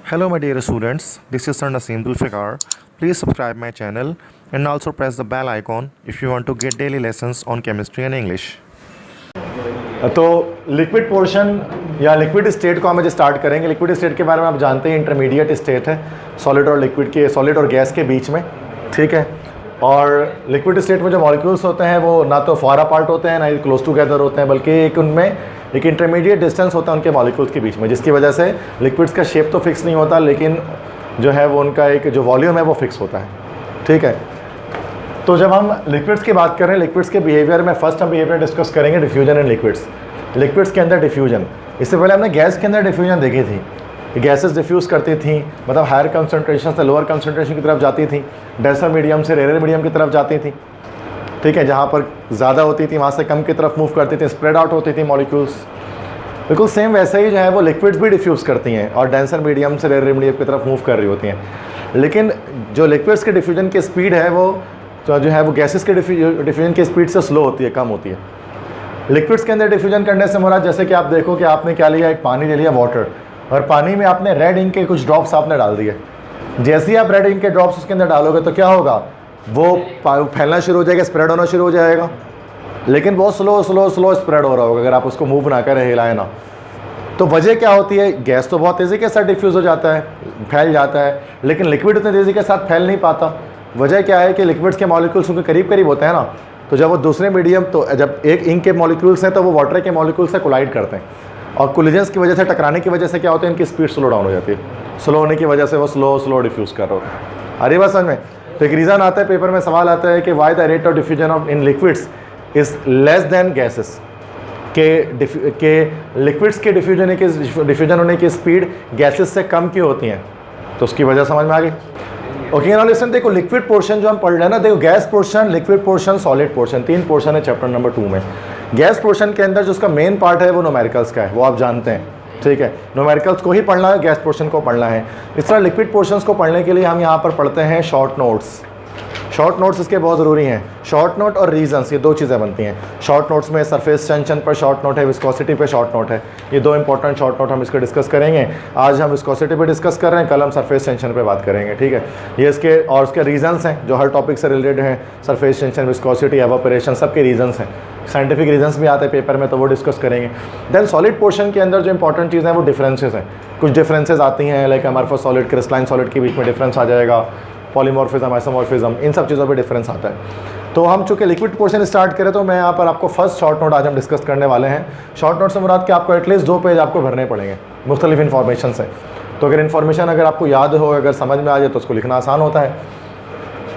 Hello my dear students, this is Sir Naseem Dulfikar. Please subscribe my channel and also press the bell icon if you want to get daily lessons on chemistry and English. तो liquid portion या liquid state को हम आज start करेंगे। Liquid state के बारे में आप जानते हैं इंटरमीडिएट स्टेट है सॉलिड और लिक्विड के, सॉलिड और गैस के बीच में, ठीक है। और लिक्विड स्टेट में जो मॉलिक्यूल्स होते हैं वो ना तो फार अपार्ट होते हैं ना ही क्लोज टुगेदर होते हैं, बल्कि एक उनमें एक इंटरमीडिएट डिस्टेंस होता है उनके मॉलिक्यूल्स के बीच में, जिसकी वजह से लिक्विड्स का शेप तो फिक्स नहीं होता, लेकिन जो है वो उनका एक जो वॉल्यूम है वो फिक्स होता है, ठीक है। तो जब हम लिक्विड्स की बात करें, लिक्विड्स के बिहेवियर में फर्स्ट हम बिहेवियर डिस्कस करेंगे डिफ्यूजन इन लिक्विड्स। लिक्विड्स के अंदर डिफ्यूजन, इससे पहले हमने गैस के अंदर डिफ्यूजन देखी थी। गैसेस डिफ्यूज़ करती थी, मतलब हायर कंसनट्रेशन से लोअर कंसनट्रेशन की तरफ जाती थी, डेंसर मीडियम से रेयर मीडियम की तरफ जाती थी, ठीक है। जहाँ पर ज़्यादा होती थी वहाँ से कम की तरफ मूव करती थी, स्प्रेड आउट होती थी मॉलिक्यूल्स। बिल्कुल सेम वैसे ही जो है वो लिक्विड्स भी डिफ्यूज़ करती हैं और डेंसर मीडियम से रेयर मीडियम की तरफ मूव कर रही होती हैं। लेकिन जो लिक्विड्स के डिफ्यूजन की स्पीड है वो जो है वो गैसेस के डिफ्यूजन की स्पीड से स्लो होती है, कम होती है। लिक्विड्स के अंदर डिफ्यूजन करने से मुराद, जैसे कि आप देखो कि आपने क्या लिया, एक पानी ले लिया वाटर, और पानी में आपने रेड इंक के कुछ ड्रॉप्स आपने डाल दिए। जैसे ही आप रेड इंक के ड्रॉप्स उसके अंदर डालोगे तो क्या होगा, वो फैलना शुरू हो जाएगा, स्प्रेड होना शुरू हो जाएगा, लेकिन बहुत स्लो स्प्रेड हो रहा होगा अगर आप उसको मूव ना करें, हिलाएं ना। तो वजह क्या होती है, गैस तो बहुत तेज़ी के साथ डिफ्यूज़ हो जाता है, फैल जाता है, लेकिन लिक्विड उतनी तेज़ी के साथ फैल नहीं पाता। वजह क्या है कि लिक्विड्स के मॉलिक्यूल्स उनके करीब करीब होते हैं ना, तो जब वो दूसरे मीडियम, तो जब एक इंक के मॉलिक्यूल्स हैं तो वो वाटर के मॉलिक्यूल से कोलाइड करते हैं, और कोलिजन्स की वजह से, टकराने की वजह से क्या होता है, इनकी स्पीड स्लो डाउन हो जाती है। स्लो होने की वजह से वो स्लो डिफ्यूज़ कर रहे होते हैं। अरे बात समझ में। तो एक रीज़न आता है, पेपर में सवाल आता है कि why the rate of diffusion of in liquids is less than gases, के लिक्विड्स के डिफ्यूजन होने की स्पीड गैसेस से कम क्यों होती हैं, तो उसकी वजह समझ में आ गई। ओके नाउ लिसन, देखो लिक्विड पोर्शन जो हम पढ़ रहे हैं ना, देखो gas portion, liquid portion, solid portion, 3 portion है चैप्टर नंबर 2 में। गैस पोर्शन के अंदर जो उसका मेन पार्ट है वो न्यूमेरिकल्स का है, वो आप जानते हैं, ठीक है। न्यूमेरिकल्स को ही पढ़ना है, गैस पोर्शन को पढ़ना है। इस तरह लिक्विड पोर्शंस को पढ़ने के लिए हम यहाँ पर पढ़ते हैं शॉर्ट नोट्स। शॉर्ट नोट्स इसके बहुत ज़रूरी हैं। शॉर्ट नोट और रीजंस, ये 2 चीज़ें बनती हैं। शॉर्ट नोट्स में सरफेस टेंशन पर शॉर्ट नोट है, विस्कोसिटी पे शॉर्ट नोट है। ये 2 इंपॉर्टेंट शॉर्ट नोट हम इसको डिस्कस करेंगे। आज हम विस्कोसिटी पे डिस्कस कर रहे हैं, कल हम सरफेस टेंशन पे बात करेंगे, ठीक है। ये इसके और उसके रीजंस हैं जो हर टॉपिक से रिलेटेड हैं, सरफेस टेंशन, विस्कोसिटी, एवापोरेशन, सबके रीजंस हैं। साइंटिफिक रीजंस भी आते हैं पेपर में, तो वो डिस्कस करेंगे। देन सॉलिड पोर्शन के अंदर जो इंपॉर्टेंट चीज़ है वो डिफरेंसेस हैं। कुछ डिफरेंसेस आती हैं, like amorphous solid, crystalline solid के बीच में डिफरेंस आ जाएगा, पॉलीमॉर्फिज्म, आइसोमॉर्फिज्म, इन सब चीज़ों पे डिफरेंस आता है। तो हम चूँकि लिक्विड पोर्शन स्टार्ट करें, तो मैं यहाँ पर आपको फर्स्ट शॉर्ट नोट आज हम डिस्कस करने वाले हैं। शॉर्ट नोट से मुराद कि आपको एटलीस्ट 2 पेज आपको भरने पड़ेंगे मुख्तलिफ इन्फॉर्मेशन से। तो अगर इन्फॉर्मेशन अगर आपको याद हो, अगर समझ में आ जाए तो उसको लिखना आसान होता है।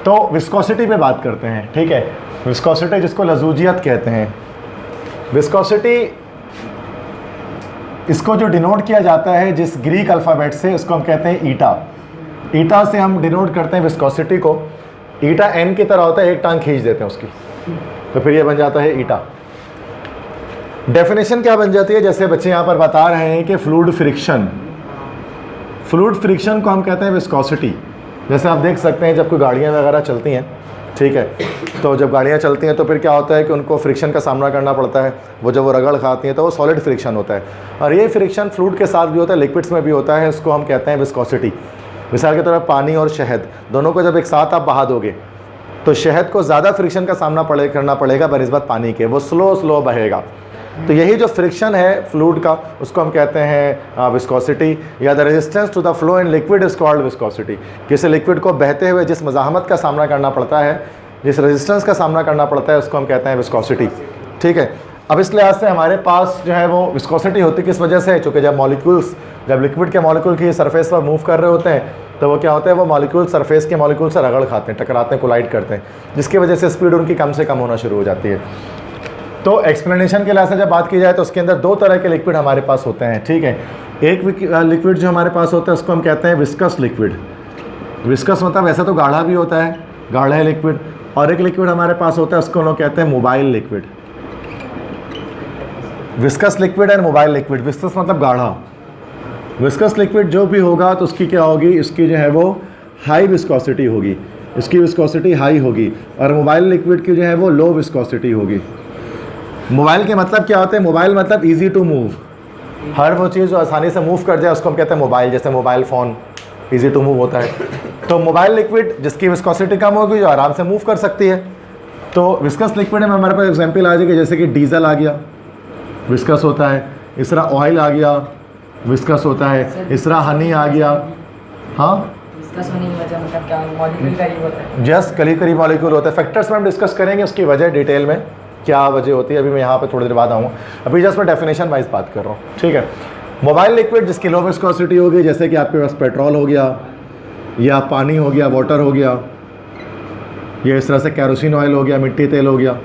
तो विस्कोसिटी पे बात करते हैं, ठीक है। विस्कोसिटी जिसको लजूजियत कहते हैं। विस्कोसिटी, इसको जो डिनोट किया जाता है जिस ग्रीक अल्फ़ाबेट से, उसको हम कहते हैं ईटा। ईटा से हम डिनोट करते हैं विस्कोसिटी को। ईटा एन की तरह होता है, एक टांग खींच देते हैं उसकी, तो फिर ये बन जाता है ईटा। डेफिनेशन क्या बन जाती है, जैसे बच्चे यहाँ पर बता रहे हैं कि फ्लूइड फ्रिक्शन, फ्लूइड फ्रिक्शन को हम कहते हैं विस्कोसिटी। जैसे आप देख सकते हैं जब कोई गाड़ियाँ वगैरह चलती हैं, ठीक है, तो जब गाड़ियाँ चलती हैं तो फिर क्या होता है कि उनको फ्रिक्शन का सामना करना पड़ता है। वो जब वो रगड़ खाती हैं तो वो सॉलिड फ्रिक्शन होता है, और ये फ्रिक्शन फ्लूइड के साथ भी होता है, लिक्विड्स में भी होता है। इसको हम कहते हैं विस्कोसिटी। मिसाल के तौर पर पानी और शहद दोनों को जब एक साथ आप बहा दोगे तो शहद को ज़्यादा फ्रिक्शन का सामना करना पड़ेगा बनिस्बत पानी के, वो स्लो बहेगा। तो यही जो फ्रिक्शन है फ्लूइड का, उसको हम कहते हैं विस्कोसिटी, या the resistance to the flow in liquid is called viscosity. किसी लिक्विड को बहते हुए जिस मज़ाहमत का सामना करना पड़ता है, जिस रेजिस्टेंस का सामना करना पड़ता है, उसको हम कहते हैं विस्कोसिटी, ठीक है। अब इस लिहाज से हमारे पास जो है वो विस्कोसिटी होती किस वजह से, चूँकि जब लिक्विड के मॉलिक्यूल की सरफेस पर मूव कर रहे होते हैं तो वो क्या होता है, वो मॉलिक्यूल सरफेस के मॉलिक्यूल से रगड़ खाते हैं, टकराते हैं, कोलाइड करते हैं, जिसकी वजह से स्पीड उनकी कम से कम होना शुरू हो जाती है। तो एक्सप्लेनेशन के लिहाज से जब बात की जाए तो उसके अंदर 2 तरह के लिक्विड हमारे पास होते हैं, ठीक है। एक लिक्विड जो हमारे पास होता है उसको हम कहते हैं विस्कस लिक्विड। विस्कस मतलब वैसे तो गाढ़ा भी होता है, गाढ़ा है लिक्विड। और एक लिक्विड हमारे पास होता है उसको लोग कहते हैं mobile liquid. Viscous liquid and mobile liquid. Viscous मतलब गाढ़ा। विस्कस लिक्विड जो भी होगा तो उसकी क्या होगी, इसकी जो है वो हाई विस्कोसिटी होगी, इसकी विस्कोसिटी हाई होगी। और मोबाइल लिक्विड की जो है वो लो विस्कोसिटी होगी। मोबाइल के मतलब क्या होते हैं, मोबाइल मतलब ईजी टू मूव, हर वो चीज़ जो आसानी से मूव कर जाए उसको हम कहते हैं मोबाइल, जैसे mobile phone easy to move होता है। तो मोबाइल लिक्विड जिसकी विस्कोसिटी कम होगी, जो आराम से मूव कर सकती है। तो विस्कस लिक्विड में हमारे पास एग्जांपल आ जाएगी, जैसे कि डीजल आ गया, विस्कस होता है। इस तरह ऑयल आ गया, विस्कस होता है। इस तरह हनी आ गया। हाँ, डिस्कस होने की वजह मतलब क्या, मॉलिक्यूल करीब होता है? जस्ट करीब करीब मॉलिक्यूल होता है। फैक्टर्स में हम डिस्कस करेंगे उसकी वजह डिटेल में, क्या वजह होती है, अभी मैं यहाँ पे थोड़ी देर बाद आऊँगा। अभी जस्ट मैं डेफिनेशन वाइज बात कर रहा हूँ, ठीक है। मोबाइल लिक्विड जिसकी लो विस्कोसिटी होगी, जैसे कि आपके पास पेट्रोल हो गया, या पानी हो गया, वाटर हो गया, या इस तरह से कैरोसिन ऑयल हो गया, मिट्टी तेल हो गया,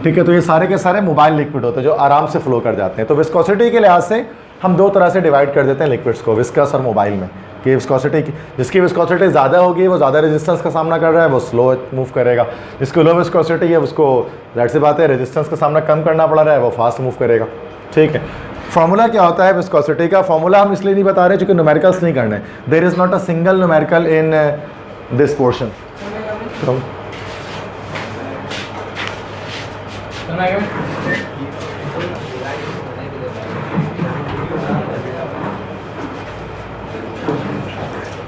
ठीक है। तो ये सारे के सारे मोबाइल लिक्विड होते हैं जो आराम से फ्लो कर जाते हैं। तो विस्कोसिटी के लिहाज से हम दो तरह से डिवाइड कर देते हैं लिक्विड्स को, विस्कस और मोबाइल में, कि विस्कोसिटी जिसकी विस्कोसिटी ज़्यादा होगी वो ज़्यादा रेजिस्टेंस का सामना कर रहा है, वो स्लो मूव करेगा। जिसको लो विस्कोसिटी है उसको जाहिर सी बात है रेजिस्टेंस का सामना कम करना पड़ रहा है, वो फास्ट मूव करेगा, ठीक है। फॉर्मूला क्या होता है विस्कोसिटी का? फॉर्मूला हम इसलिए नहीं बता रहे क्योंकि न्यूमेरिकल्स नहीं करने। There is not a single numerical in this portion.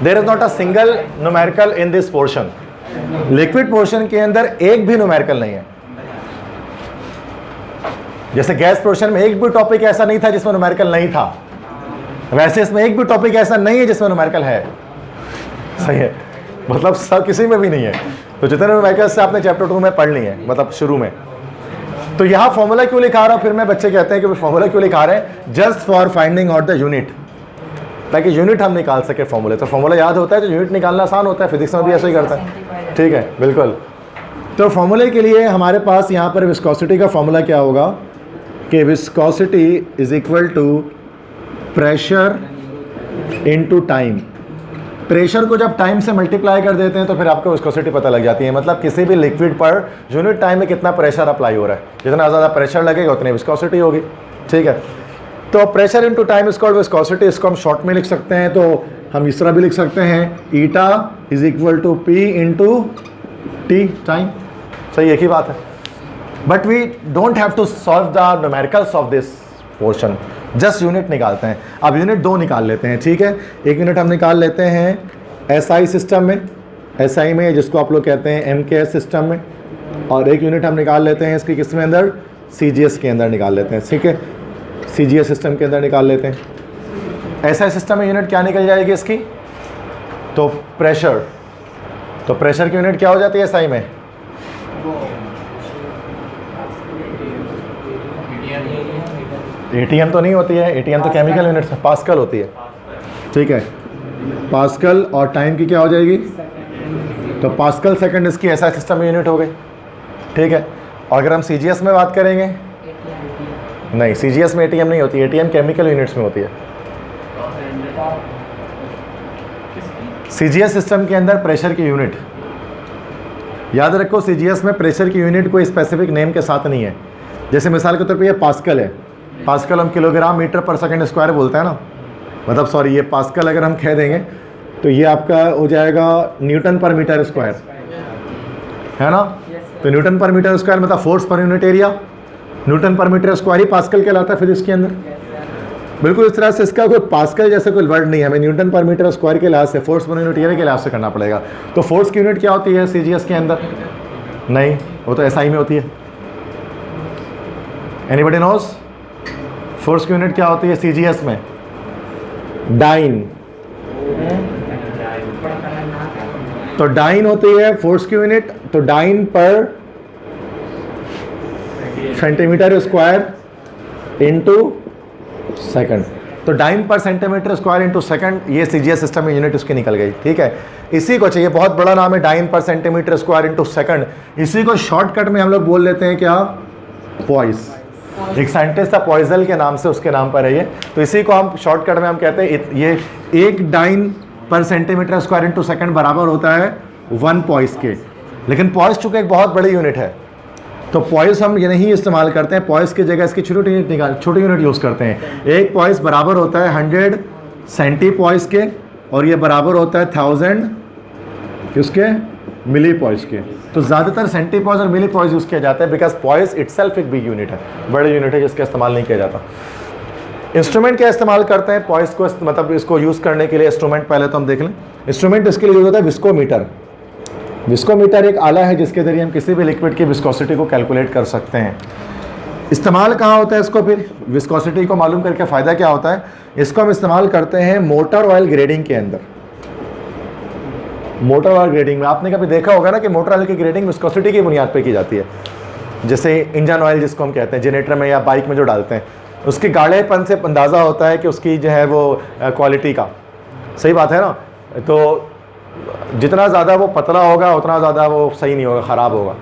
There is not a single numerical in this portion. Liquid portion के अंदर एक भी न्यूमेरिकल नहीं है। जैसे गैस पोर्शन में एक भी टॉपिक ऐसा नहीं था जिसमें न्यूमेरिकल नहीं था, वैसे इसमें एक भी टॉपिक ऐसा नहीं है जिसमें न्यूमेरिकल है। सही है, मतलब सब किसी में भी नहीं है। तो जितने न्यूमेरिकल से आपने चैप्टर 2 में पढ़ ली है, मतलब शुरू में। तो यहाँ फॉर्मूला क्यों लिखा रहा हूँ, फिर मैं बच्चे कहते हैं कि फॉर्मूला क्यों लिखा रहे हैं? Just for finding out the unit, ताकि यूनिट हम निकाल सके फॉर्मूले। तो फॉर्मूला याद होता है तो यूनिट निकालना आसान होता है, फिजिक्स में भी ऐसा ही करता है, ठीक है, बिल्कुल। तो फॉर्मूले के लिए हमारे पास यहाँ पर विस्कोसिटी का फॉर्मूला क्या होगा कि viscosity is equal to pressure into time. Pressure को जब टाइम से मल्टीप्लाई कर देते हैं तो फिर आपको विस्कोसिटी पता लग जाती है। मतलब किसी भी लिक्विड पर यूनिट टाइम में कितना प्रेशर अप्लाई हो रहा है, जितना ज़्यादा प्रेशर लगेगा उतनी विस्कोसिटी होगी, ठीक है। तो pressure into time is called viscosity. इसको हम शॉर्ट में लिख सकते हैं, तो हम इस तरह भी लिख सकते हैं, eta is equal to P into T, time. सही, एक ही बात है। But we don't have to solve the numericals of this portion, just unit निकालते हैं। अब यूनिट दो निकाल लेते हैं, ठीक है। एक यूनिट हम निकाल लेते हैं एसआई सिस्टम में, एसआई में जिसको आप लोग कहते हैं एमकेएस सिस्टम में, और एक यूनिट हम निकाल लेते हैं इसकी किस में अंदर, सीजीएस के अंदर निकाल लेते हैं, ठीक है। सीजीएस सिस्टम के अंदर निकाल लेते हैं। एसआई सिस्टम में यूनिट क्या निकल जाएगी इसकी, तो प्रेशर। तो प्रेशर की यूनिट क्या हो जाती है एसआई में? एटीएम तो नहीं होती है, एटीएम तो केमिकल यूनिट है, पास्कल होती है, ठीक है। पास्कल, और टाइम की क्या हो जाएगी, तो पास्कल सेकंड इसकी एसआई सिस्टम में यूनिट हो गई, ठीक है। और अगर हम सीजीएस में बात करेंगे, नहीं, सीजीएस में एटीएम नहीं होती, एटीएम केमिकल यूनिट्स में होती है। सीजीएस सिस्टम के अंदर प्रेशर की यूनिट, याद रखो सीजीएस में प्रेशर की यूनिट कोई स्पेसिफिक नेम के साथ नहीं है। जैसे मिसाल के तौर पे ये पास्कल है, पास्कल हम किलोग्राम मीटर पर सेकंड स्क्वायर बोलते हैं ना, मतलब सॉरी ये पास्कल अगर हम कह देंगे तो ये आपका हो जाएगा न्यूटन पर मीटर स्क्वायर, है ना। तो न्यूटन पर मीटर स्क्वायर मतलब force per unit area, Newton पर मीटर स्क्वायर ही पास्कल कहलाता है फिजिक्स के अंदर। बिल्कुल इस तरह से इसका कोई पास्कल जैसा कोई वर्ड नहीं है, हमें न्यूटन पर मीटर स्क्वायर के लिहाज से, फोर्स पर यूनिट एरिया के लिहाज से करना पड़ेगा। तो फोर्स की यूनिट क्या होती है सीजीएस के अंदर? नहीं, वो तो एसआई में होती है। एनीबडी नोज फोर्स की यूनिट क्या होती है सीजीएस में? डाइन। तो डाइन होती है फोर्स की यूनिट, तो डाइन पर सेंटीमीटर स्क्वायर इंटू सेकंड। तो डाइन पर सेंटीमीटर स्क्वायर इंटू सेकंड, ये सीजीएस सिस्टम में यूनिट उसकी निकल गई, ठीक है। इसी को चाहिए, बहुत बड़ा नाम है, डाइन पर सेंटीमीटर स्क्वायर इंटू सेकंड। इसी को शॉर्टकट में हम लोग बोल लेते हैं क्या, पॉइस। एक साइंटिस्ट था पॉइजल के नाम से, उसके नाम पर है ये। तो इसी को हम शॉर्टकट में हम कहते हैं ये एक डाइन पर सेंटीमीटर स्क्वायर इंटू सेकंड बराबर होता है 1 पॉइस के। लेकिन पॉइस चूंकि एक बहुत बड़ी यूनिट है तो पॉइस हम ये नहीं इस्तेमाल करते हैं, पॉइस की जगह इसकी छोटी यूनिट यूज़ करते हैं। एक पॉइस बराबर होता है 100 सेंटी पॉइस के, और ये बराबर होता है 1000 किसके, मिली पॉइस के। तो ज़्यादातर सेंटी पॉइस और मिली पॉइस यूज़ किया जाता है, बिकॉज पॉइस इटसेल्फ एक बिग यूनिट है, बड़े यूनिट है जिसका इस्तेमाल नहीं किया जाता। इंस्ट्रूमेंट क्या इस्तेमाल करते हैं पॉइस को, मतलब इसको यूज़ करने के लिए इंस्ट्रूमेंट पहले तो हम देख लें। इंस्ट्रूमेंट इसके लिए यूज होता है विस्कोमीटर। विस्कोमीटर एक आला है जिसके ज़रिए हम किसी भी लिक्विड की विस्कोसिटी को कैलकुलेट कर सकते हैं। इस्तेमाल कहाँ होता है इसको, फिर विस्कोसिटी को मालूम करके फ़ायदा क्या होता है, इसको हम इस्तेमाल करते हैं मोटर ऑयल ग्रेडिंग के अंदर। मोटर ऑयल ग्रेडिंग में आपने कभी देखा होगा ना कि मोटर ऑयल की ग्रेडिंग विस्कोसिटी की बुनियाद पर की जाती है। जैसे इंजन ऑयल जिसको हम कहते हैं जनरेटर में या बाइक में जो डालते हैं, उसकी गाढ़ेपन से अंदाज़ा होता है कि उसकी जो है वो क्वालिटी का, सही बात है ना। तो जितना ज़्यादा वो पतला होगा उतना ज़्यादा वो सही नहीं होगा, ख़राब होगा।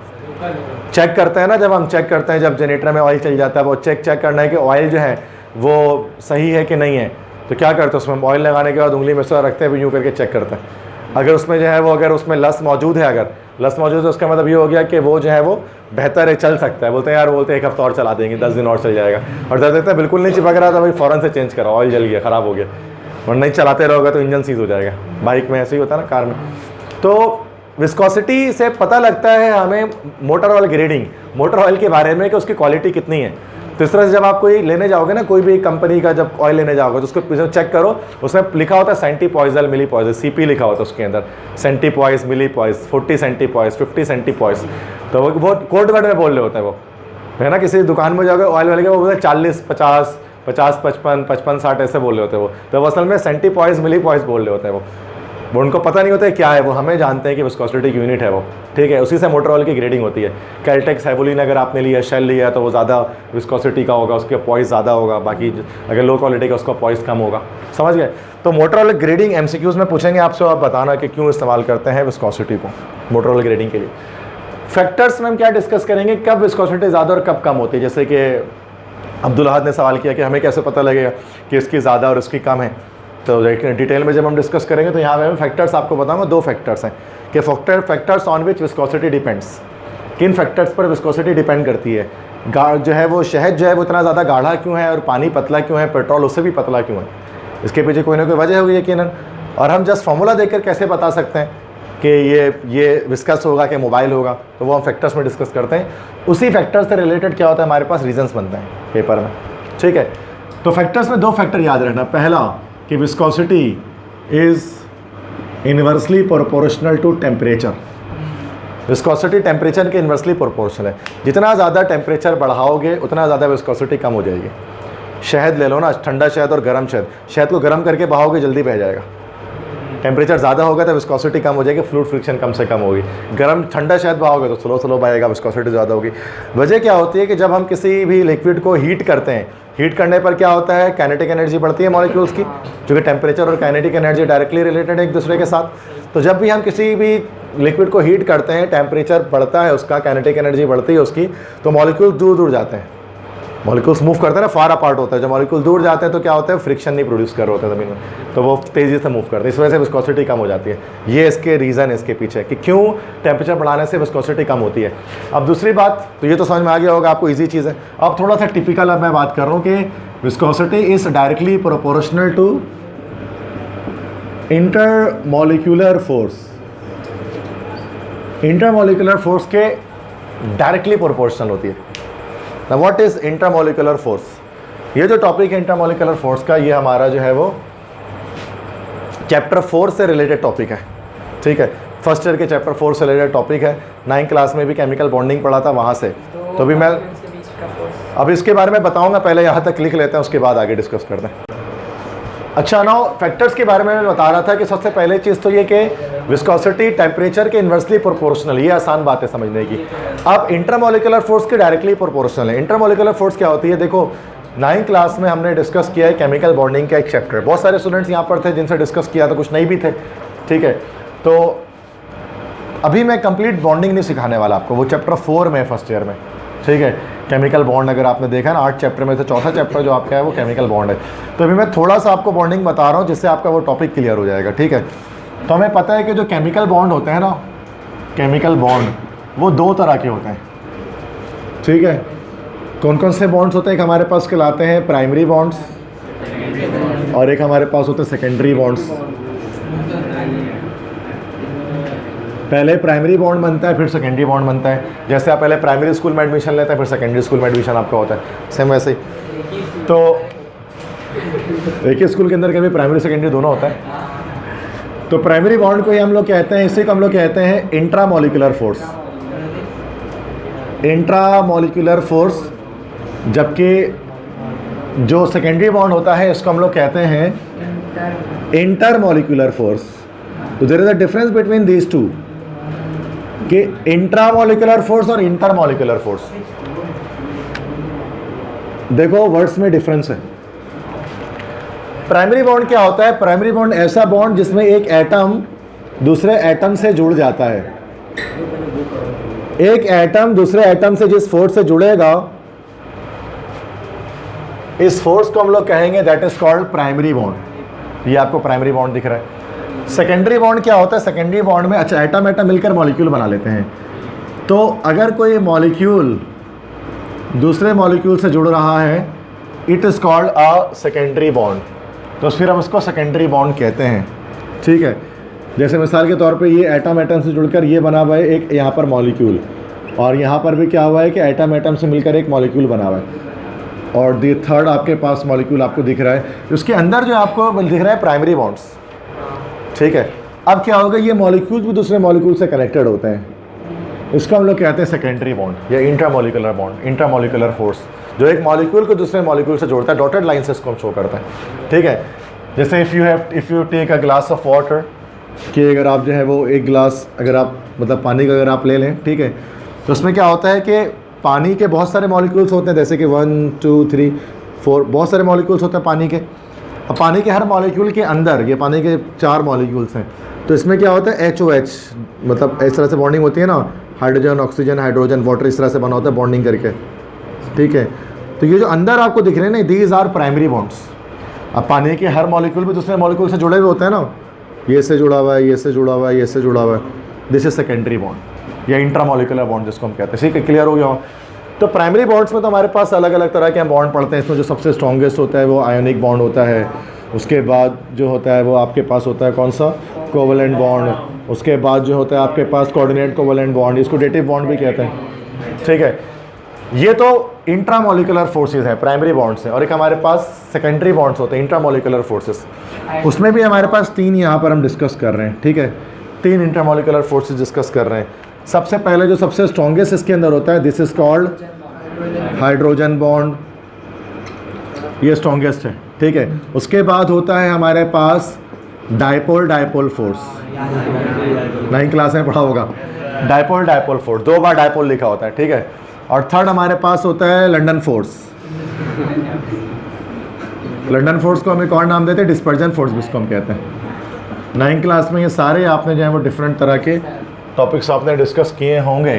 चेक करते हैं ना, जब हम चेक करते हैं, जब जनरेटर में ऑयल चल जाता है, वो चेक करना है कि ऑयल जो है वो सही है कि नहीं है। तो क्या करते हैं, उसमें ऑयल लगाने के बाद उंगली में से रखते हैं, यूँ करके चेक करते हैं। अगर उसमें जो है वो, अगर उसमें लस मौजूद है, अगर लस मौजूद है, उसका मतलब ये हो गया कि वो जो है वो बेहतर है, चल सकता है। बोलते हैं यार, बोलते हैं 1 हफ्ता और चला देंगे, 10 दिन और चल जाएगा। और जब देखते हैं बिल्कुल नहीं चिपक रहा था, भाई फ़ौरन से चेंज करो, ऑयल जल गया, ख़राब हो गया। और नहीं चलाते रहोगे तो इंजन सीज हो जाएगा। बाइक में ऐसे ही होता है ना, कार में। तो विस्कोसिटी से पता लगता है हमें motor oil grading, motor oil के बारे में कि उसकी क्वालिटी कितनी है। तो इस तरह से जब आप कोई लेने जाओगे ना, कोई भी कंपनी का जब ऑयल लेने जाओगे तो उसको पीछे चेक करो, उसमें लिखा होता है सेंटीपॉइजल मिलीपॉइजल, सीपी लिखा होता है उसके अंदर, सेंटीपॉइस मिलीपॉइस, 40 सेंटीपॉइस, 50 सेंटीपॉइस। तो वो कोड वर्ड में बोल रहे होते हैं वो, है ना। किसी दुकान में जाओगे ऑयल वाले के, वो बोलते हैं 40, 50, 50, 55, 55, 60 ऐसे बोल रहे होते हैं वो। तो वो असल में सेंटीपॉइस मिलीपॉइस बोल रहे होते हैं वो उनको पता नहीं होता है क्या है वो, हमें जानते हैं कि विस्कोसिटी की यूनिट है वो, ठीक है। उसी से मोटर ऑयल की ग्रेडिंग होती है। कैल्टेक्स, हेवोलिन अगर आपने लिया, शेल लिया, तो वो ज़्यादा विस्कोसिटी का होगा, उसके पॉइस ज़्यादा होगा। बाकी अगर लो क्वालिटी का, उसका पॉइस कम होगा, समझ गए। तो मोटर ऑयल ग्रेडिंग एमसीक्यूज़ में पूछेंगे आपसे, आप बताना कि क्यों इस्तेमाल करते हैं विस्कोसिटी को मोटर ऑयल ग्रेडिंग के लिए। फैक्टर्स में हम क्या डिस्कस करेंगे, कब विस्कोसिटी ज़्यादा और कब कम होती है। जैसे कि अब्दुल अहद ने सवाल किया कि हमें कैसे पता लगेगा कि इसकी ज़्यादा और इसकी कम है। तो डिटेल में जब हम डिस्कस करेंगे तो यहाँ पे मैं फैक्टर्स आपको बताऊंगा। 2 फैक्टर्स हैं कि factors on which viscosity depends, किन फैक्टर्स पर विस्कोसिटी डिपेंड करती है। जो है वो शहद जो है वो इतना ज़्यादा गाढ़ा क्यों है और पानी पतला क्यों है, पेट्रोल उससे भी पतला क्यों है, इसके पीछे कोई ना कोई वजह होगी यकीनन। और हम जस्ट फार्मूला देखकर कैसे बता सकते हैं कि ये विस्कस होगा कि मोबाइल होगा, तो वो हम फैक्टर्स में डिस्कस करते हैं। उसी फैक्टर्स से रिलेटेड क्या होता है, हमारे पास रीजंस बनते हैं पेपर में, ठीक है। तो फैक्टर्स में 2 फैक्टर याद रखना। पहला कि viscosity is inversely proportional to temperature. Viscosity temperature के इन्वर्सली प्रोपोर्शनल है। जितना ज़्यादा टेम्परेचर बढ़ाओगे उतना ज़्यादा विस्कोसिटी कम हो जाएगी। शहद ले लो ना, ठंडा शहद और गर्म शहद, शहद को गर्म करके बहाओगे जल्दी बह जाएगा। टेम्परेचर ज़्यादा होगा तो विस्कोसिटी कम हो जाएगी, फ्लूइड फ्रिक्शन कम से कम होगी। गर्म ठंडा शहद बहाओगे तो स्लो बहेगा, विस्कोसिटी ज़्यादा होगी। वजह क्या होती है कि जब हम किसी भी लिक्विड को हीट करते हैं, हीट करने पर क्या होता है, काइनेटिक एनर्जी बढ़ती है मॉलिक्यूल्स की, जो कि टेम्परेचर और काइनेटिक एनर्जी डायरेक्टली रिलेटेड है एक दूसरे के साथ। तो जब भी हम किसी भी लिक्विड को हीट करते हैं, टेम्परेचर बढ़ता है उसका, काइनेटिक एनर्जी बढ़ती है उसकी, तो मॉलिक्यूल्स दूर दूर जाते हैं। मॉलिक्यूल्स मूव करते हैं ना, फार अपार्ट होता है। जब मॉलिक्यूल दूर जाते हैं तो क्या होता है, फ्रिक्शन नहीं प्रोड्यूस कर होता है ज़मीन में, तो वो तेज़ी से मूव करते हैं। इस वजह से विस्कोसिटी कम हो जाती है। ये इसके रीज़न है इसके पीछे कि क्यों टेम्परेचर बढ़ाने से विस्कोसिटी कम होती है। अब दूसरी बात, तो ये तो समझ में आ गया होगा आपको, ईजी चीज़ है। अब थोड़ा सा टिपिकल अब मैं बात कर रहा हूँ कि viscosity is directly proportional to intermolecular force. Intermolecular force के डायरेक्टली प्रोपोर्शनल होती है। Now what is intermolecular force? ये जो टॉपिक है इंटरमॉलिक्यूलर फोर्स का, ये हमारा जो है वो चैप्टर 4 से रिलेटेड टॉपिक है, ठीक है। फर्स्ट ईयर के चैप्टर 4 से रिलेटेड टॉपिक है। 9th क्लास में भी केमिकल बॉन्डिंग पढ़ा था वहाँ से। तो भी मैं अब इसके बारे में बताऊँगा, पहले यहाँ तक लिख लेते हैं, उसके बाद आगे डिस्कस करते हैं। अच्छा, नाउ फैक्टर्स के बारे में मैं बता रहा था कि सबसे पहले चीज़ तो ये कि विस्कोसिटी टेम्परेचर के इन्वर्सली प्रोपोर्शनल, ये आसान बात है समझने की। अब इंटरमॉलिक्यूलर फोर्स के डायरेक्टली प्रोपोर्शनल है। इंटरमॉलिक्यूलर फोर्स क्या होती है, देखो 9th क्लास में हमने डिस्कस किया है केमिकल बॉन्डिंग का एक चैप्टर। बहुत सारे स्टूडेंट्स यहाँ पर थे जिनसे डिस्कस किया था, कुछ नहीं भी थे, ठीक है। तो अभी मैं कंप्लीट बॉन्डिंग नहीं सिखाने वाला आपको, वो चैप्टर 4 में फर्स्ट ईयर में, ठीक है। केमिकल बॉन्ड अगर आपने देखा ना, 8 चैप्टर में से चौथा चैप्टर जो आपका है वो केमिकल बॉन्ड है। तो अभी मैं थोड़ा सा आपको बॉन्डिंग बता रहा हूँ जिससे आपका वो टॉपिक क्लियर हो जाएगा, ठीक है। तो हमें पता है कि जो केमिकल बॉन्ड होते हैं ना, केमिकल बॉन्ड वो 2 तरह के होते हैं, ठीक है। कौन कौन से बॉन्ड्स होते हैं, एक हमारे पास कहलाते हैं प्राइमरी बॉन्ड्स और एक हमारे पास होते हैं सेकेंडरी बॉन्ड्स। पहले प्राइमरी बॉन्ड बनता है, फिर सेकेंडरी बॉन्ड बनता है। जैसे आप पहले प्राइमरी स्कूल में एडमिशन लेते हैं, फिर सेकेंडरी स्कूल में एडमिशन आपका होता है, सेम वैसे ही। तो एक ही स्कूल के अंदर कभी प्राइमरी सेकेंडरी दोनों होता है। तो प्राइमरी बॉन्ड को ही हम लोग कहते हैं, इसी को हम लोग कहते हैं इंट्रामोलिकुलर फोर्स। इंट्रामोलिकुलर फोर्स, जबकि जो सेकेंडरी बॉन्ड होता है इसको हम लोग कहते हैं इंटरमोलिकुलर फोर्स। तो there is a difference between these two, कि इंट्रामोलिकुलर फोर्स और इंटरमोलिकुलर फोर्स। देखो वर्ड्स में डिफरेंस है। प्राइमरी बॉन्ड क्या होता है? प्राइमरी बॉन्ड ऐसा बॉन्ड जिसमें एक एटम दूसरे एटम से जुड़ जाता है। एक एटम दूसरे एटम से जिस फोर्स से जुड़ेगा, इस फोर्स को हम लोग कहेंगे that is called primary bond. ये आपको प्राइमरी बॉन्ड दिख रहा है। सेकेंडरी बॉन्ड क्या होता है? सेकेंडरी बॉन्ड में अच्छा एटम एटम मिलकर मॉलिक्यूल बना लेते हैं। तो अगर कोई मॉलिक्यूल दूसरे मॉलिक्यूल से जुड़ रहा है, it is called a secondary bond. तो फिर हम इसको सेकेंडरी बॉन्ड कहते हैं। ठीक है, जैसे मिसाल के तौर पे ये एटम एटम से जुड़कर ये बना हुआ है एक यहाँ पर मॉलिक्यूल, और यहाँ पर भी क्या हुआ है कि एटम एटम से मिलकर एक मॉलिक्यूल बना हुआ है, और दी थर्ड आपके पास मॉलिक्यूल आपको दिख रहा है। उसके अंदर जो आपको दिख रहा है प्राइमरी बॉन्ड्स। ठीक है, अब क्या होगा, ये मॉलिक्यूल भी दूसरे मॉलिक्यूल से कनेक्टेड होते हैं। इसको हम लोग कहते हैं सेकेंडरी बॉन्ड या इंट्रामोलिकुलर बॉन्ड, इंट्रामोलिकुलर फोर्स, जो एक मॉलिक्यूल को दूसरे मॉलिक्यूल से जोड़ता है। डॉटेड लाइन से इसको हम शो करते हैं। ठीक है, जैसे if you take a glass of water, कि अगर आप जो है वो एक गिलास अगर आप मतलब पानी का अगर आप ले लें, ठीक है, तो उसमें क्या होता है कि पानी के बहुत सारे मॉलिक्यूल्स होते हैं, जैसे कि 1 2 3 4 बहुत सारे मॉलिक्यूल्स होते हैं पानी के। अब पानी के हर मॉलिक्यूल के अंदर, ये पानी के 4 मॉलिक्यूल्स हैं, तो इसमें क्या होता है HOH, मतलब इस तरह से बॉन्डिंग होती है ना, हाइड्रोजन ऑक्सीजन हाइड्रोजन वाटर, इस तरह से बना होता है बॉन्डिंग करके। ठीक है, तो ये जो अंदर आपको दिख रहे हैं ना, दीज आर प्राइमरी बॉन्ड्स। अब पानी के हर मॉलिक्यूल भी दूसरे मॉलिक्यूल से जुड़े हुए होते हैं ना, ये से जुड़ा हुआ है, ये से जुड़ा हुआ है, ये से जुड़ा हुआ है, दिस इज सेकेंडरी बॉन्ड या इंट्रामोलिकुलर बॉन्ड जिसको हम कहते हैं। ठीक है, क्लियर हो गया हो? तो प्राइमरी बॉन्ड्स में तो हमारे पास अलग अलग तरह के हम बॉन्ड पढ़ते हैं। इसमें जो सबसे स्ट्रॉन्गेस्ट होता है वो आयोनिक बॉन्ड होता है। उसके बाद जो होता है वो आपके पास होता है कौन सा, कोवलेंट बॉन्ड। उसके बाद जो होता है आपके पास कोऑर्डिनेट कोवलेंट बॉन्ड, इसको डेटिव बॉन्ड भी कहते हैं। ठीक है, ये तो इंट्रामोलिकुलर फोर्सेस हैं, प्राइमरी बॉन्ड्स हैं। और एक हमारे पास सेकेंडरी बॉन्ड्स होते हैं, इंट्रामोलिकुलर फोर्सेस। उसमें भी हमारे पास 3 यहाँ पर हम डिस्कस कर रहे हैं। ठीक है, 3 इंट्रामोलिकुलर फोर्सेस डिस्कस कर रहे हैं। सबसे पहले जो सबसे स्ट्रॉन्गेस्ट इसके अंदर होता है, this is called hydrogen bond, ये स्ट्रॉन्गेस्ट है। ठीक है, उसके बाद होता है हमारे पास dipole dipole force, 9th class में पढ़ा होगा। डायपोल डायपोल फोर्स, 2 बार डायपोल लिखा होता है। ठीक है, और थर्ड हमारे पास होता है लंदन फोर्स। लंदन फोर्स को हम एक और नाम देते हैं डिस्पर्जन फोर्स भी इसको हम कहते हैं। 9th क्लास में ये सारे आपने जो है वो डिफरेंट तरह के टॉपिक्स आपने डिस्कस किए होंगे।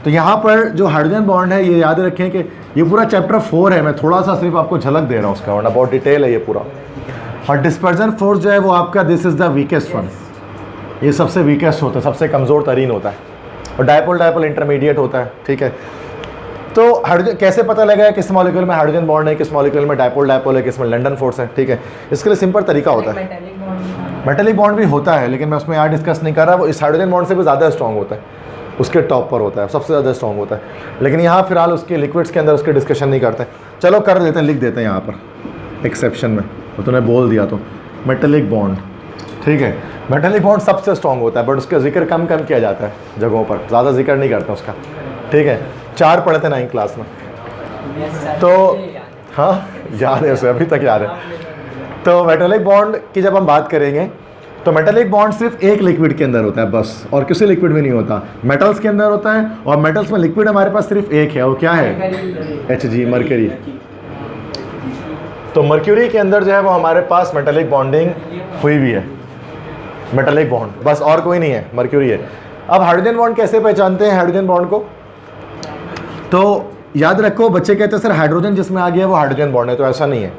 तो यहाँ पर जो हाइड्रोजन बॉन्ड है, ये याद रखें कि ये पूरा चैप्टर 4 है। मैं थोड़ा सा सिर्फ आपको झलक दे रहा हूँ उसका, वरना बहुत डिटेल है ये पूरा। और डिस्पर्जन फोर्स जो है वो आपका this is the weakest one, ये सबसे वीकेस्ट होता है, सबसे कमज़ोर तरीन होता है। और डायपोल डायपोल इंटरमीडिएट होता है। ठीक है, तो हाइड्रोजन कैसे पता लगा है किस मॉलिक्यूल में हाइड्रोजन बॉन्ड है, किस मॉलिक्यूल में डायपोल डायपोल है, किस में लंदन फोर्स है। ठीक है, इसके लिए सिंपल तरीका होता है। मेटेलिक बॉन्ड भी होता है, लेकिन मैं उसमें यहाँ डिस्कस नहीं कर रहा। वो इस हाइड्रोजन बॉन्ड से भी ज़्यादा स्ट्रॉन्ग होता है, उसके टॉप पर होता है, सबसे ज़्यादा स्ट्रॉन्ग होता है। लेकिन यहाँ फिलहाल उसके लिक्विड्स के अंदर उसके डिस्कशन नहीं करते। चलो कर देते हैं, लिख देते हैं यहाँ पर एक्सेप्शन में, तो तूने बोल दिया तो मेटेलिक बॉन्ड। ठीक है, मेटेलिक बॉन्ड सबसे स्ट्रॉन्ग होता है, बट उसका जिक्र कम कम किया जाता है जगहों पर, ज़्यादा जिक्र नहीं करते उसका। ठीक है, 4 पढ़े थे 9th क्लास में, तो हाँ याद है उसे, अभी तक याद है। तो मेटेलिक बॉन्ड की जब हम बात करेंगे, तो मेटेलिक बॉन्ड सिर्फ एक लिक्विड के अंदर होता है बस, और किसी लिक्विड में नहीं होता। मेटल्स के अंदर होता है, और मेटल्स में लिक्विड हमारे पास सिर्फ एक है, वो क्या है, Hg, मरकरी। तो मर्क्यूरी के अंदर जो है वो हमारे पास मेटेलिक बॉन्डिंग हुई भी है, मेटेलिक बॉन्ड, बस और कोई नहीं है, मर्क्यूरी है। अब हाइड्रोजन बॉन्ड कैसे पहचानते हैं हाइड्रोजन बॉन्ड को? तो याद रखो, बच्चे कहते हैं सर हाइड्रोजन जिसमें आ गया वो हाइड्रोजन बॉन्ड है, तो ऐसा नहीं है।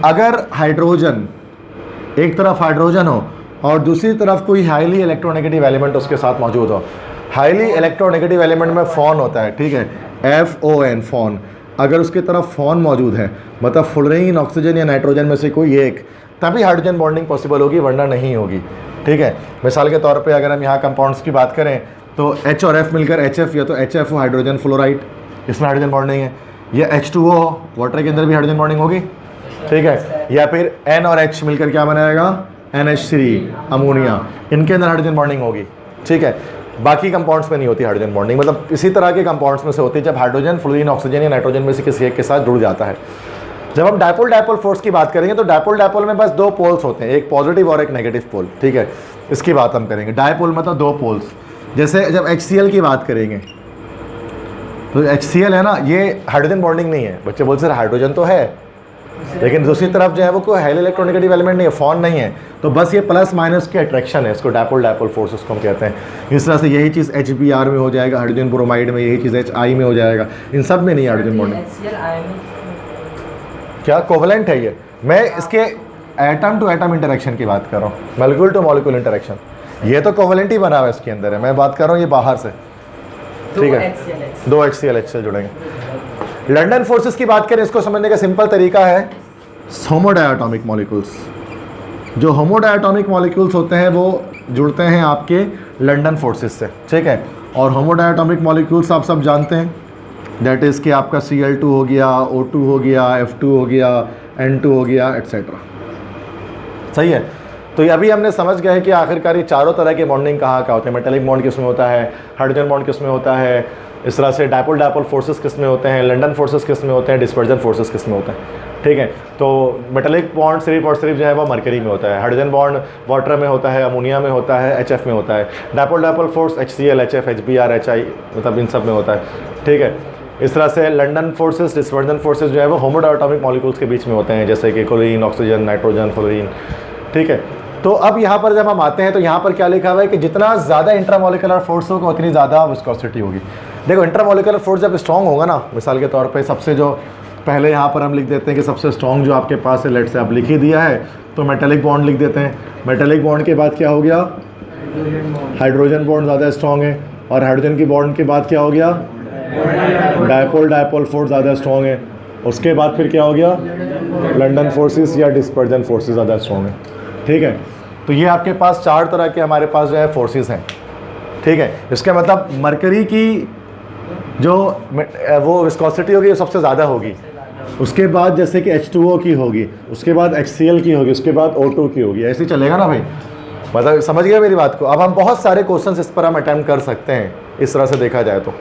अगर हाइड्रोजन, एक तरफ हाइड्रोजन हो और दूसरी तरफ कोई हाईली इलेक्ट्रोनेगेटिव एलिमेंट उसके साथ मौजूद हो, हाईली इलेक्ट्रोनेगेटिव एलिमेंट में फोन होता है। ठीक है, FON, फोन। अगर उसकी तरफ फोन मौजूद है, मतलब फ्लोरीन, ऑक्सीजन या नाइट्रोजन में से कोई एक, तभी हाइड्रोजन बॉन्डिंग पॉसिबल होगी, वरना नहीं होगी। ठीक है, मिसाल के तौर पे अगर हम यहाँ कंपाउंड्स की बात करें, तो H और F मिलकर HF, या तो HF हाइड्रोजन फ्लोराइड, इसमें हाइड्रोजन बॉन्डिंग है, या H2O वाटर के अंदर भी हाइड्रोजन बॉन्डिंग होगी। ठीक है, या फिर N और H मिलकर क्या बनाएगा, NH3 अमोनिया, इनके अंदर हाइड्रोजन बॉन्डिंग होगी। ठीक है, बाकी कंपाउंड्स में नहीं होती हाइड्रोजन बॉन्डिंग, मतलब इसी तरह के कंपाउंड्स में से होती है जब हाइड्रोजन फ्लोरीन ऑक्सीजन या नाइट्रोजन में से किसी एक के साथ जुड़ जाता है। जब हम डायपोल डायपोल फोर्स की बात करेंगे तो डायपोल डायपोल में बस दो पोल्स होते हैं, एक पॉजिटिव और एक नेगेटिव पोल। ठीक है, इसकी बात हम करेंगे। डायपोल मतलब दो पोल्स। जैसे जब HCl की बात करेंगे तो HCl है ना, ये हाइड्रोजन बॉन्डिंग नहीं है। बच्चे बोलते सर हाइड्रोजन तो है, लेकिन दूसरी तरफ जो है वो कोई हाईली इलेक्ट्रोनेगेटिव एलिमेंट नहीं है, फॉन नहीं है, तो बस ये प्लस माइनस की अट्रैक्शन है, इसको डायपोल डायपोल फोर्स उसको हम कहते हैं। इस तरह से यही चीज़ HBr में हो जाएगा, हाइड्रोजन ब्रोमाइड में, यही चीज़ HI में हो जाएगा, इन सब में नहीं हाइड्रोजन बॉन्डिंग। क्या कोवलेंट है ये? मैं इसके एटम टू एटम इंटरेक्शन की बात कर रहा हूँ, मॉलिक्यूल टू मॉलिक्यूल इंटरेक्शन, ये तो कोवलेंट ही बना हुआ है इसके अंदर है, मैं बात कर रहा हूँ ये बाहर से। ठीक है, दो HCl जुड़ेंगे। लंदन फोर्सेस की बात करें, इसको समझने का सिंपल तरीका है होमोडायटॉमिक मॉलिक्यूल्स। जो होमोडायटॉमिक मॉलिक्यूल्स होते हैं वो जुड़ते हैं आपके लंदन फोर्सेस से। ठीक है, और होमोडायटॉमिक मॉलिक्यूल्स आप सब जानते हैं, दैट इज़ कि आपका Cl2 हो गया, O2 हो गया, F2 हो गया, N2 हो गया, एट्सेट्रा। सही है, तो अभी हमने समझ गए कि आखिरकार ये चारों तरह के बॉन्डिंग कहाँ होते हैं। मेटेलिक बॉन्ड किस में होता है, हाइड्रोजन बॉन्ड किस में होता है, इस तरह से डायपोल डायपोल फोर्सेस किस में होते हैं, लंदन फोर्सेस किस में होते हैं, डिस्पर्जन फोर्सेस किस में होते हैं। ठीक है, तो मेटेलिक बॉन्ड सिर्फ और सिर्फ जो है वो मरकरी में होता है, हाइड्रोजन बॉन्ड वाटर में होता है, अमोनिया में होता है, HF में होता है, dipole dipole force HCl, HF, HBr, HI मतलब इन सब में होता है। ठीक है, इस तरह से लंदन फोर्सेस, डिस्पर्जन फोर्सेस जो है वो होमोडायटॉमिक मॉलिक्यूल्स के बीच में होते हैं, जैसे कि क्लोरीन, ऑक्सीजन, नाइट्रोजन, फ्लोरीन। ठीक है, तो अब यहाँ पर जब हम आते हैं तो यहाँ पर क्या लिखा हुआ है कि जितना ज़्यादा इंट्रामोलिकुलर फोर्स होगा उतनी ज़्यादा विस्कोसिटी होगी। देखो इंट्रामोलिकुलर फोर्स जब स्ट्रॉन्ग होगा ना, मिसाल के तौर पे सबसे जो पहले यहाँ पर हम लिख देते हैं कि सबसे स्ट्रॉन्ग जो आपके पास है, लेट से आप लिख ही दिया है तो मेटेलिक बॉन्ड लिख देते हैं। मेटेलिक बॉन्ड के बाद क्या हो गया, हाइड्रोजन बॉन्ड ज़्यादा स्ट्रॉन्ग है, और हाइड्रोजन की बॉन्ड के बाद क्या हो गया, डायपोल डायपोल फोर्स ज़्यादा स्ट्रॉन्ग है। उसके बाद फिर क्या हो गया, लंदन फोर्सेस या डिस्पर्जन फोर्सेस ज़्यादा स्ट्रॉन्ग है। ठीक है, तो ये आपके पास चार तरह के हमारे पास जो है फोर्सेस हैं। ठीक है, इसका मतलब मरकरी की जो वो विस्कोसिटी होगी वो सबसे ज़्यादा होगी, उसके बाद जैसे कि H2O की होगी, उसके बाद HCl की होगी, उसके बाद O2 की होगी, ऐसे ही चलेगा ना भाई। मतलब समझ गया मेरी बात को। अब हम बहुत सारे क्वेश्चंस इस पर हम अटेम्प्ट कर सकते हैं इस तरह से देखा जाए तो।